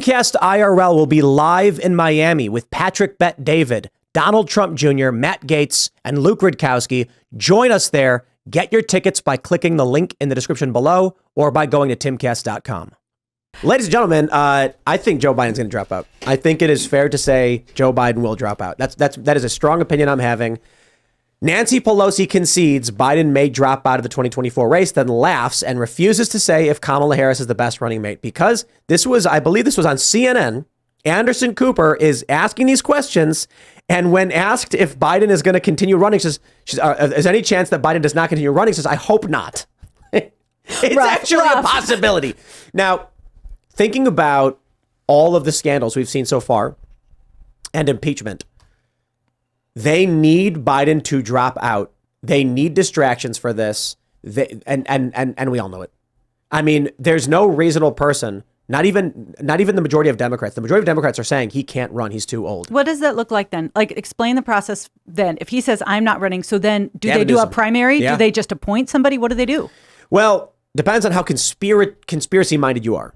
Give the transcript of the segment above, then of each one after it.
Timcast IRL will be live in Miami with Patrick Bet David, Donald Trump Jr., Matt Gaetz, and Luke Rudkowski. Join us there. Get your tickets by clicking the link in the description below or by going to timcast.com. Ladies and gentlemen, I think Joe Biden's going to drop out. I think it is fair to say Joe Biden will drop out. That is a strong opinion I'm having. Nancy Pelosi concedes Biden may drop out of the 2024 race, then laughs and refuses to say if Kamala Harris is the best running mate because I believe this was on CNN. Anderson Cooper is asking these questions. And when asked if Biden is going to continue running, is there any chance that Biden does not continue running? She says, I hope not. It's actually a possibility. Now, thinking about all of the scandals we've seen so far and impeachment, they need Biden to drop out. They need distractions for this. And we all know it. I mean, there's no reasonable person, not even the majority of Democrats. The majority of Democrats are saying he can't run. He's too old. What does that look like then? Like, explain the process then. If he says, I'm not running, so then they do a primary? Yeah. Do they just appoint somebody? What do they do? Well, depends on how conspiracy minded you are.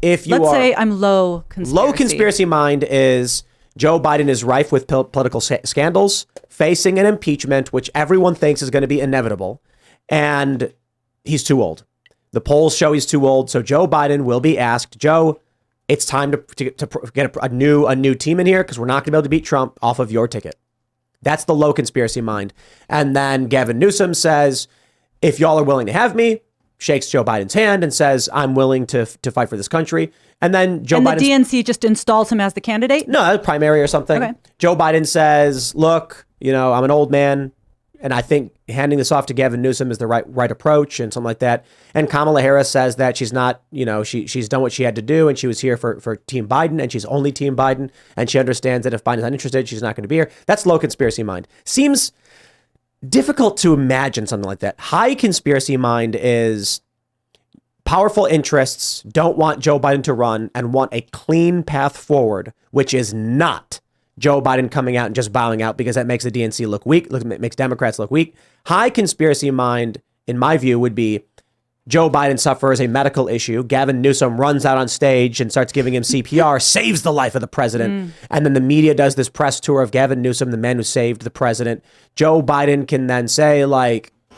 Let's say I'm low conspiracy. Low conspiracy mind is Joe Biden is rife with political scandals, facing an impeachment, which everyone thinks is going to be inevitable. And he's too old. The polls show he's too old. So Joe Biden will be asked, Joe, it's time to get a new team in here because we're not going to be able to beat Trump off of your ticket. That's the low conspiracy mind. And then Gavin Newsom says, if y'all are willing to have me, shakes Joe Biden's hand and says, I'm willing to fight for this country. And then the DNC just installs him as the candidate? No, primary or something. Okay. Joe Biden says, look, I'm an old man, and I think handing this off to Gavin Newsom is the right approach and something like that. And Kamala Harris says that she's not, she's done what she had to do, and she was here for Team Biden, and she's only Team Biden, and she understands that if Biden's not interested, she's not going to be here. That's low conspiracy mind. Seems difficult to imagine something like that. High conspiracy mind is powerful interests don't want Joe Biden to run and want a clean path forward, which is not Joe Biden coming out and just bowing out because that makes the DNC look weak, makes Democrats look weak. High conspiracy mind, in my view, would be Joe Biden suffers a medical issue. Gavin Newsom runs out on stage and starts giving him CPR, saves the life of the president. And then the media does this press tour of Gavin Newsom, the man who saved the president. Joe Biden can then say,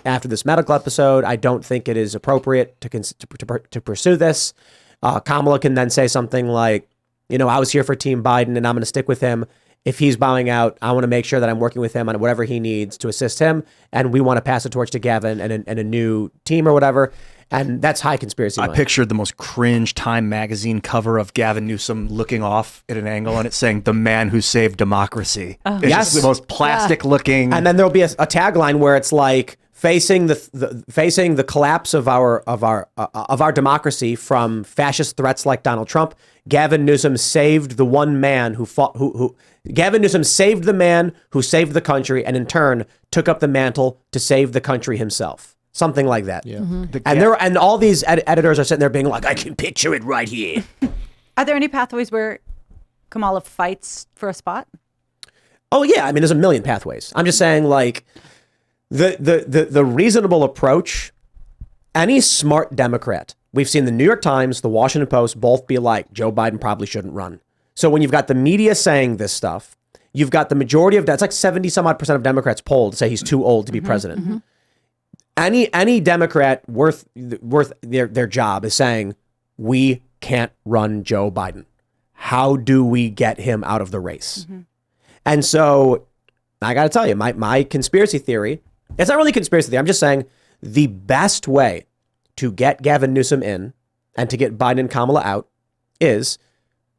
after this medical episode, I don't think it is appropriate to pursue this. Kamala can then say something like, I was here for Team Biden and I'm going to stick with him. If he's bowing out, I want to make sure that I'm working with him on whatever he needs to assist him. And we want to pass the torch to Gavin and a new team or whatever. And that's high conspiracy mind. I pictured the most cringe Time magazine cover of Gavin Newsom looking off at an angle and it's saying, the man who saved democracy. It's just the most plastic looking. And then there'll be a tagline where it's like, facing the collapse of our democracy from fascist threats like Donald Trump, Gavin Newsom saved the one man Gavin Newsom saved the man who saved the country and in turn took up the mantle to save the country himself. Something like that. Yeah. And all these editors are sitting there being like, I can picture it right here. Are there any pathways where Kamala fights for a spot? Oh yeah, I mean there's a million pathways. I'm just saying the reasonable approach, any smart Democrat, we've seen the New York Times, the Washington Post both be like, Joe Biden probably shouldn't run. So when you've got the media saying this stuff, you've got the majority of that's like 70 some odd % of Democrats polled to say he's too old to be president. Mm-hmm. Any Democrat worth their job is saying, we can't run Joe Biden. How do we get him out of the race? Mm-hmm. And so I got to tell you, my conspiracy theory, it's not really a conspiracy theory. I'm just saying the best way to get Gavin Newsom in and to get Biden and Kamala out is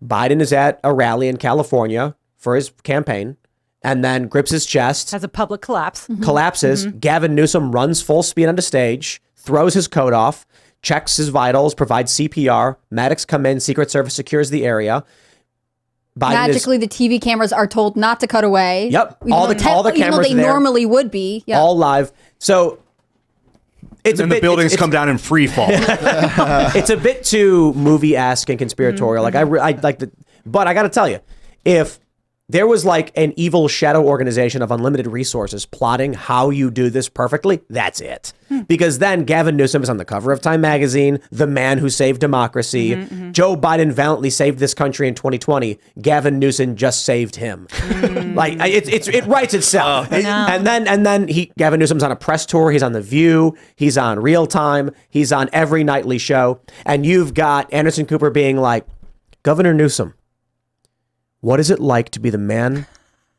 Biden is at a rally in California for his campaign and then grips his chest. Has a public collapse. Mm-hmm. Collapses. Mm-hmm. Gavin Newsom runs full speed onto stage, throws his coat off, checks his vitals, provides CPR. Medics come in. Secret Service secures the area. Magically, the TV cameras are told not to cut away. Yep. All the cameras they normally would be. Yep. All live. So it's and then the buildings come down in free fall. It's a bit too movie-esque and conspiratorial. Mm-hmm. I like the, but I got to tell you, if there was like an evil shadow organization of unlimited resources plotting how you do this perfectly, that's it. Because then Gavin Newsom is on the cover of Time magazine, the man who saved democracy. Joe Biden valiantly saved this country in 2020. Gavin Newsom just saved him. Like it writes itself. And then Gavin Newsom's on a press tour. He's on The View. He's on Real Time. He's on every nightly show. And you've got Anderson Cooper being like, Governor Newsom, what is it like to be the man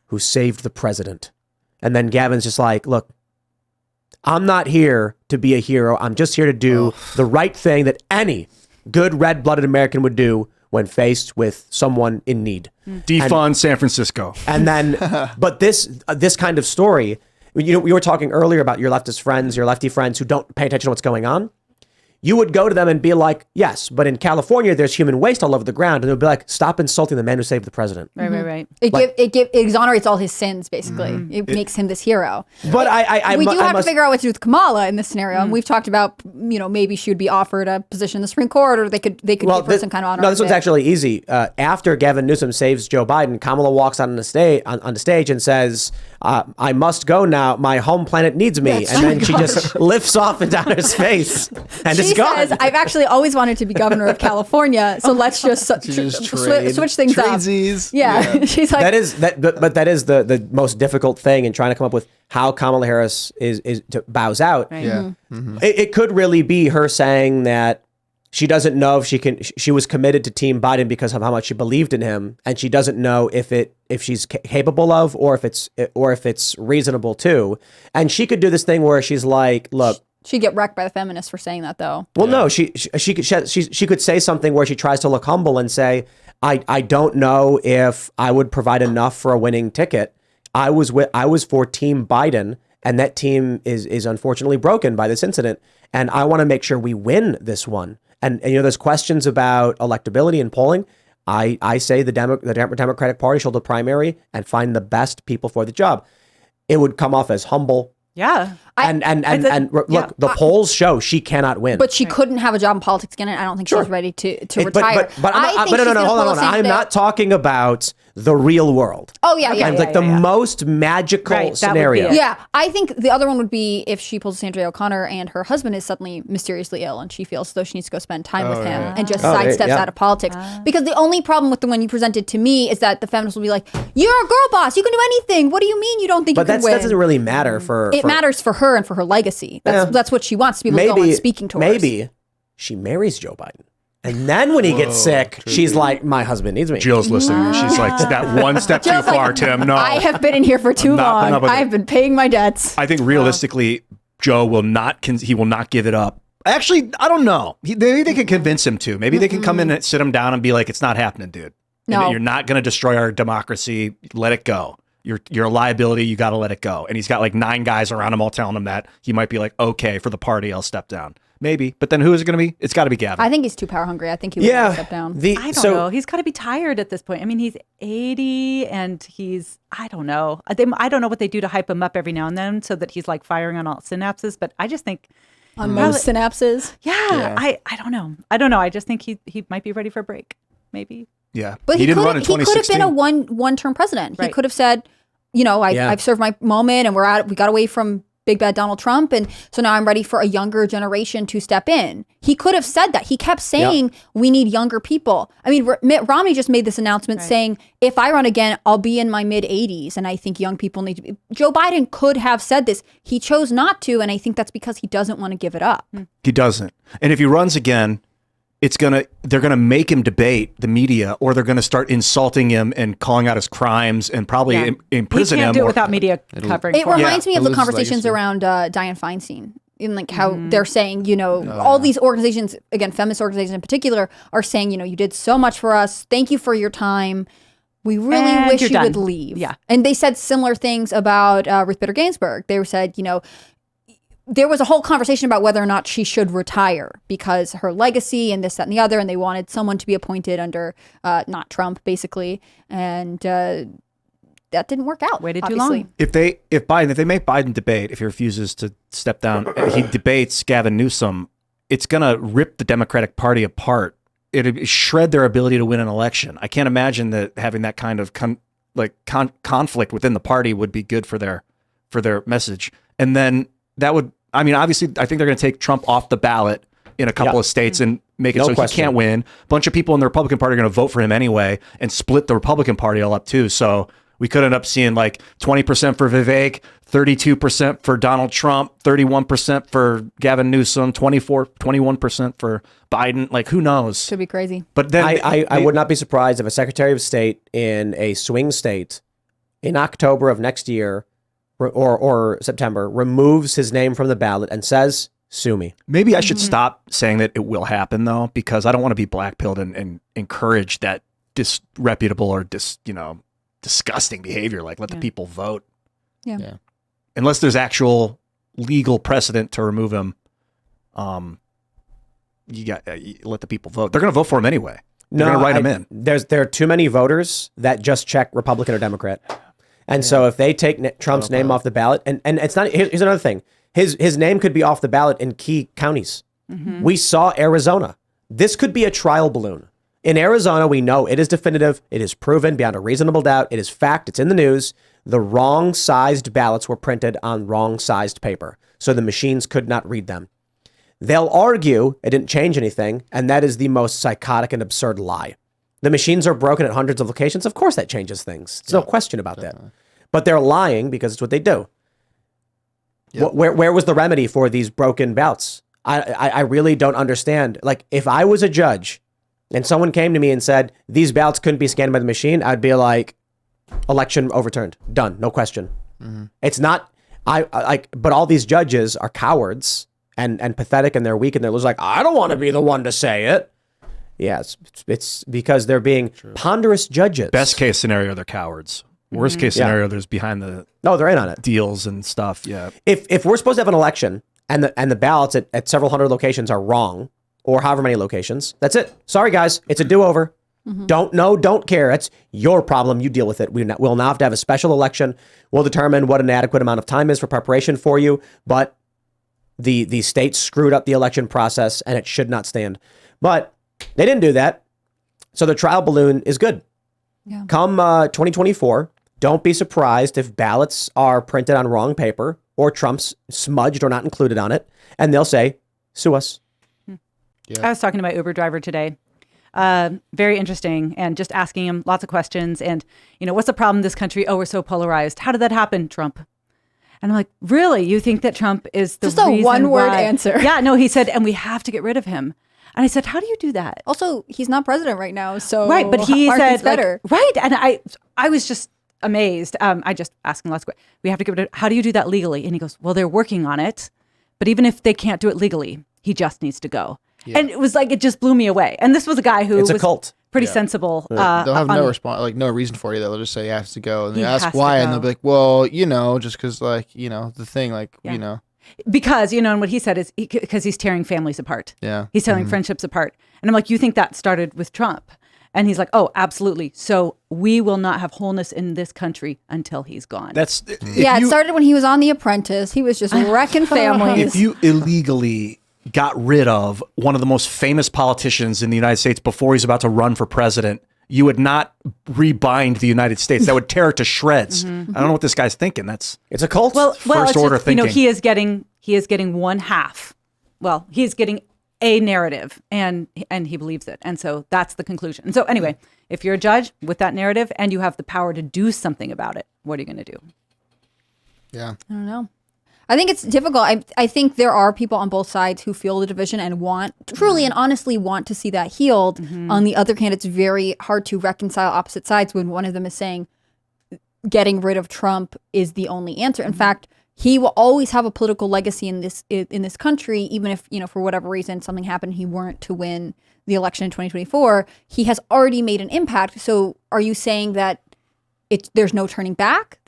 who saved the president? And then Gavin's just like, look, I'm not here to be a hero. I'm just here to do the right thing that any good red-blooded American would do when faced with someone in need. Defund San Francisco. And then, but this kind of story, we were talking earlier about your leftist friends, your lefty friends who don't pay attention to what's going on. You would go to them and be like, yes, but in California, there's human waste all over the ground. And they'll be like, stop insulting the man who saved the president. Right. It exonerates all his sins, basically. It makes him this hero. But we do have to figure out what to do with Kamala in this scenario. And we've talked about, maybe she would be offered a position in the Supreme Court, or they could give her some kind of honor. No, this one's actually easy. After Gavin Newsom saves Joe Biden, Kamala walks out on the stage and says, I must go now. My home planet needs me. And then she just lifts off into outer space and she says, I've actually always wanted to be governor of California, so let's just switch things up. Yeah. She's like, that is the most difficult thing in trying to come up with how Kamala Harris bows out. Right. Yeah. It could really be her saying that she doesn't know if she was committed to Team Biden because of how much she believed in him, and she doesn't know if she's capable of or if it's reasonable too. And she could do this thing where she's like, look, she'd get wrecked by the feminists for saying that, though. Well, no, she could say something where she tries to look humble and say, I don't know if I would provide enough for a winning ticket. I was for Team Biden, and that team is unfortunately broken by this incident, and I want to make sure we win this one. And there's questions about electability and polling. I say the Democratic Party should hold a primary and find the best people for the job. It would come off as humble. Yeah. Look, the polls show she cannot win. But she couldn't have a job in politics again, and I don't think she's ready to retire. But hold on. I'm not talking about the real world. Oh, yeah. The most magical scenario. Yeah, I think the other one would be if she pulls Sandra O'Connor and her husband is suddenly mysteriously ill and she feels as though she needs to go spend time with him and just sidesteps out of politics. Because the only problem with the one you presented to me is that the feminists will be like, you're a girl boss, you can do anything. What do you mean you don't think you can win? But that doesn't really matter for... It matters for her and for her legacy. That's what she wants, people to go on speaking tours. Maybe she marries Joe Biden. And then when he gets sick, she's like, my husband needs me. Jill's listening. She's like, that one step too far, Tim. No. I have been in here for too long. I have been paying my debts. I think realistically, Joe will not give it up. Actually, I don't know. Maybe they can convince him to. Maybe they can come in and sit him down and be like, it's not happening, dude. No. You're not going to destroy our democracy. Let it go. You're a liability. You got to let it go. And he's got like 9 guys around him all telling him that. He might be like, okay, for the party, I'll step down. Maybe. But then who is it going to be? It's got to be Gavin. I think he's too power hungry. I think he would step down. I don't know. He's got to be tired at this point. I mean, he's 80 and I don't know. I don't know what they do to hype him up every now and then so that he's like firing on all synapses. But I just think... On most synapses? Yeah. I don't know. I just think he might be ready for a break. Maybe. Yeah. But he didn't run in 2016. He could have been a one-term president. Right. He could have said, I've served my moment and we got away from big bad Donald Trump, and so now I'm ready for a younger generation to step in. He could have said that. He kept saying we need younger people. I mean, Mitt Romney just made this announcement saying, if I run again, I'll be in my mid-80s, and I think young people need to be. Joe Biden could have said this. He chose not to, and I think that's because he doesn't want to give it up. He doesn't. And if he runs again, they're gonna make him debate the media, or they're gonna start insulting him and calling out his crimes and probably imprison him. He can't do it without media covering. It reminds me of the conversations around Dianne Feinstein, in like how they're saying, all these organizations, again, feminist organizations in particular, are saying, you did so much for us. Thank you for your time. We really wish you would leave. Yeah, and they said similar things about Ruth Bader Ginsburg. They said, there was a whole conversation about whether or not she should retire because her legacy and this, that, and the other, and they wanted someone to be appointed under not Trump, basically, and that didn't work out. Waited obviously. too long. If they make Biden debate, if he refuses to step down, he debates Gavin Newsom, it's gonna rip the Democratic Party apart. It'd shred their ability to win an election. I can't imagine that having that kind of like conflict within the party would be good for their message. And then that would, I mean, obviously, I think they're going to take Trump off the ballot in a couple of states and make it so he can't win. A bunch of people in the Republican Party are going to vote for him anyway and split the Republican Party all up too. So we could end up seeing like 20% for Vivek, 32% for Donald Trump, 31% for Gavin Newsom, 21% for Biden. Like, who knows? Should be crazy. But then I would not be surprised if a Secretary of State in a swing state in October of next year or September removes his name from the ballot and says, sue me. Maybe I should stop saying that it will happen, though, because I don't want to be blackpilled and encourage that disreputable or disgusting behavior. Like, let the people vote. Yeah. Unless there's actual legal precedent to remove him, you let the people vote. They're going to vote for him anyway. They're going to write him in. There are too many voters that just check Republican or Democrat. And so if they take Trump's name off the ballot, and it's not, here's another thing. His name could be off the ballot in key counties. We saw Arizona. This could be a trial balloon. In Arizona, we know it is definitive. It is proven beyond a reasonable doubt. It is fact. It's in the news. The wrong-sized ballots were printed on wrong-sized paper, so the machines could not read them. They'll argue it didn't change anything, and that is the most psychotic and absurd lie. The machines are broken at hundreds of locations. Of course that changes things. There's no question about that. But they're lying because it's what they do. Yep. Where was the remedy for these broken ballots? I really don't understand. Like, if I was a judge and someone came to me and said, these ballots couldn't be scanned by the machine, I'd be like, election overturned. Done. No question. It's not, but all these judges are cowards and pathetic, and they're weak, and they're like, I don't want to be the one to say it. Yes, it's because they're being ponderous judges. Best case scenario, they're cowards. Worst case scenario, there's behind the they're in on it. Deals and stuff. Yeah. If we're supposed to have an election and the ballots at several hundred locations are wrong, or however many locations, that's it. Sorry guys, it's a do-over. Don't care. It's your problem. You deal with it. We'll now have to have a special election. We'll determine what an adequate amount of time is for preparation for you. But the state screwed up the election process, and it should not stand. But they didn't do that. So the trial balloon is good. Yeah. Come 2024, don't be surprised if ballots are printed on wrong paper or Trump's smudged or not included on it. And they'll say, sue us. Yeah. I was talking to my Uber driver today. Very interesting. And just asking him lots of questions. And, what's the problem in this country? Oh, we're so polarized. How did that happen, Trump? And I'm like, really? You think that Trump is the just a one-word answer? Yeah, no, he said, and we have to get rid of him. And I said, how do you do that? Also, he's not president right now, so right. But he said better, right. And I was just amazed. I just asking lots of questions. We have to get rid of. How do you do that legally? And he goes, well, they're working on it. But even if they can't do it legally, he just needs to go. Yeah. And it was like it just blew me away. And this was a guy who was a cult. Pretty sensible. They'll have no response, like no reason for you. They'll just say he has to go, and they ask why, and they'll be like, well, just because, the thing, Because, and what he said is because he's tearing families apart. Yeah. He's tearing friendships apart. And I'm like, you think that started with Trump? And he's like, oh, absolutely. So we will not have wholeness in this country until he's gone. It started when he was on The Apprentice. He was just wrecking families. If you illegally got rid of one of the most famous politicians in the United States before he's about to run for president, you would not rebind the United States. That would tear it to shreds. I don't know what this guy's thinking. It's a cult. Well, first order thinking. He is getting one half. Well, he's getting a narrative, and he believes it, and so that's the conclusion. And so anyway, if you're a judge with that narrative and you have the power to do something about it, what are you going to do? Yeah, I don't know. I think it's difficult. I think there are people on both sides who feel the division and truly and honestly want to see that healed. On the other hand, it's very hard to reconcile opposite sides when one of them is saying getting rid of Trump is the only answer. In fact, he will always have a political legacy in this country, even if, for whatever reason, something happened, he weren't to win the election in 2024. He has already made an impact. So are you saying that there's no turning back?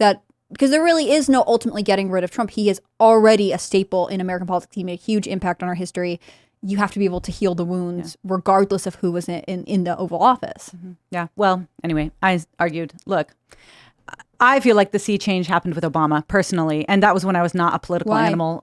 Because there really is no ultimately getting rid of Trump. He is already a staple in American politics. He made a huge impact on our history. You have to be able to heal the wounds regardless of who was in the Oval Office. Yeah. Well, anyway, I argued, look, I feel like the sea change happened with Obama personally. And that was when I was not a political animal.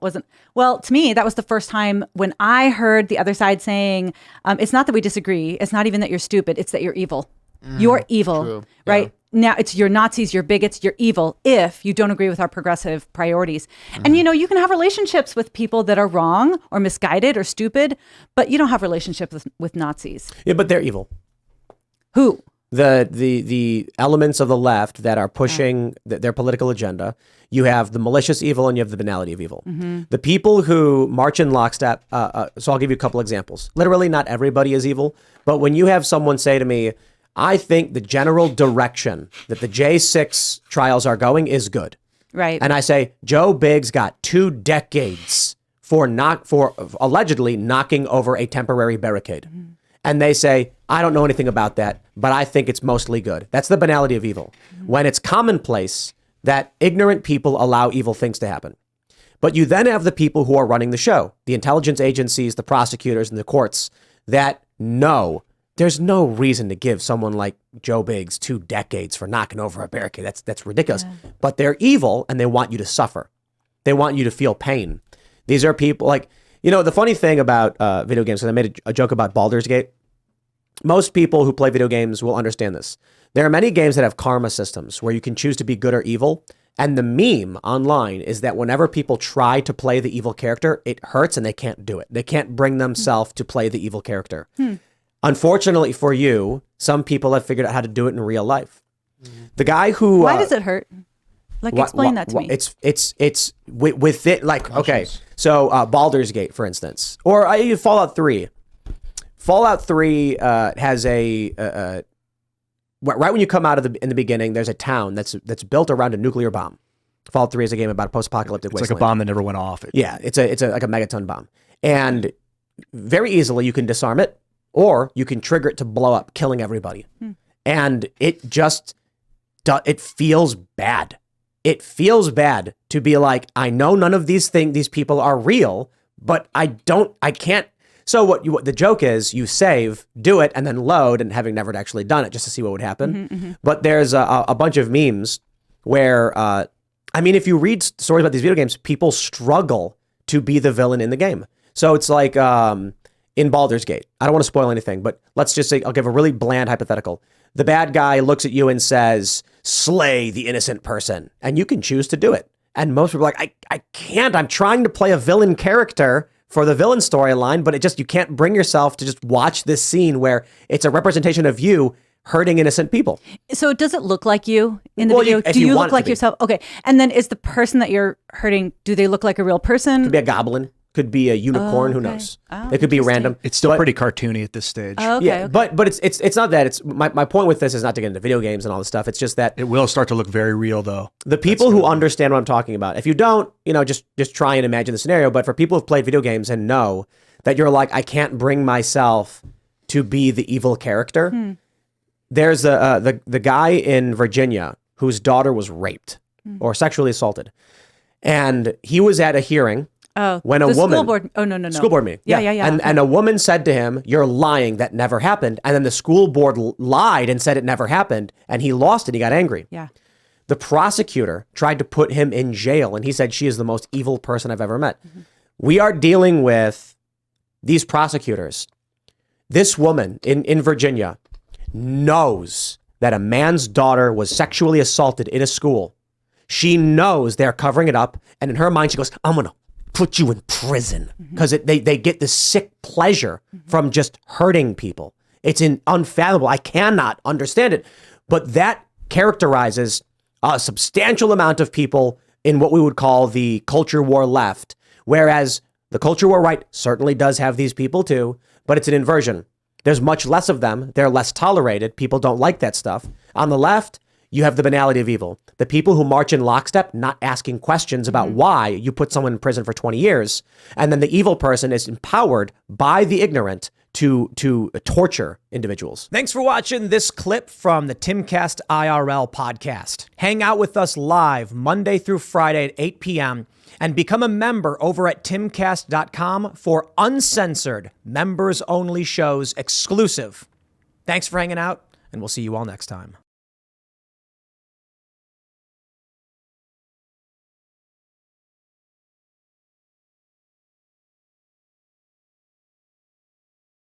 Well, to me, that was the first time when I heard the other side saying, it's not that we disagree. It's not even that you're stupid. It's that you're evil. You're evil, true. right? now it's you're Nazis, you're bigots, you're evil if you don't agree with our progressive priorities. And you can have relationships with people that are wrong or misguided or stupid, but you don't have relationships with Nazis. Yeah, but they're evil. Who? The elements of the left that are pushing their political agenda. You have the malicious evil and you have the banality of evil. The people who march in lockstep, so I'll give you a couple examples. Literally not everybody is evil, but when you have someone say to me, I think the general direction that the J6 trials are going is good. Right. And I say, Joe Biggs got 2 decades for allegedly knocking over a temporary barricade. And they say, I don't know anything about that, but I think it's mostly good. That's the banality of evil. When it's commonplace that ignorant people allow evil things to happen. But you then have the people who are running the show, the intelligence agencies, the prosecutors, and the courts that know there's no reason to give someone like Joe Biggs 2 decades for knocking over a barricade. That's ridiculous. Yeah. But they're evil and they want you to suffer. They want you to feel pain. These are people like, the funny thing about video games, and I made a joke about Baldur's Gate. Most people who play video games will understand this. There are many games that have karma systems where you can choose to be good or evil. And the meme online is that whenever people try to play the evil character, it hurts and they can't do it. They can't bring themselves to play the evil character. Unfortunately for you, some people have figured out how to do it in real life. The guy who... Why does it hurt? Explain that to me. It's with it, okay. So Baldur's Gate, for instance, or Fallout 3. Fallout 3 has right when you come out of in the beginning, there's a town that's built around a nuclear bomb. Fallout 3 is a game about a post-apocalyptic wasteland. It's like a bomb that never went off. Yeah, it's like a megaton bomb, and very easily you can disarm it, or you can trigger it to blow up, killing everybody, and it feels bad. It feels bad to be like, I know none of these people are real, but I can't. So what the joke is, you save, do it, and then load, and having never actually done it just to see what would happen. But there's a bunch of memes where, if you read stories about these video games, people struggle to be the villain in the game. So it's like in Baldur's Gate. I don't want to spoil anything, but let's just say, I'll give a really bland hypothetical. The bad guy looks at you and says, slay the innocent person. And you can choose to do it. And most people are like, I can't. I'm trying to play a villain character for the villain storyline, but you can't bring yourself to just watch this scene where it's a representation of you hurting innocent people. So does it look like you in the video? Do you look like yourself? Okay. And then is the person that you're hurting, do they look like a real person? Could be a goblin. Could be a unicorn. Who knows? It could be random. It's still pretty cartoony at this stage. Okay, yeah, okay. But it's not that. It's my point with this is not to get into video games and all this stuff. It's just that it will start to look very real, though. The people who understand what I'm talking about. If you don't, just try and imagine the scenario. But for people who've played video games and know that you're like, I can't bring myself to be the evil character. There's the guy in Virginia whose daughter was raped or sexually assaulted, and he was at a hearing. When a woman, school board, school board meeting, yeah. And a woman said to him, "You're lying. That never happened." And then the school board lied and said it never happened, and he lost it. He got angry. Yeah. The prosecutor tried to put him in jail, and he said, "She is the most evil person I've ever met." We are dealing with these prosecutors. This woman in Virginia knows that a man's daughter was sexually assaulted in a school. She knows they're covering it up, and in her mind, she goes, "I'm gonna put you in prison," because they get this sick pleasure from just hurting people. It's unfathomable. I cannot understand it. But that characterizes a substantial amount of people in what we would call the culture war left, whereas the culture war right certainly does have these people too, but it's an inversion. There's much less of them. They're less tolerated. People don't like that stuff. On the left, you have the banality of evil. The people who march in lockstep, not asking questions about why you put someone in prison for 20 years. And then the evil person is empowered by the ignorant to torture individuals. Thanks for watching this clip from the Timcast IRL podcast. Hang out with us live Monday through Friday at 8 p.m. and become a member over at timcast.com for uncensored, members-only shows exclusive. Thanks for hanging out, and we'll see you all next time.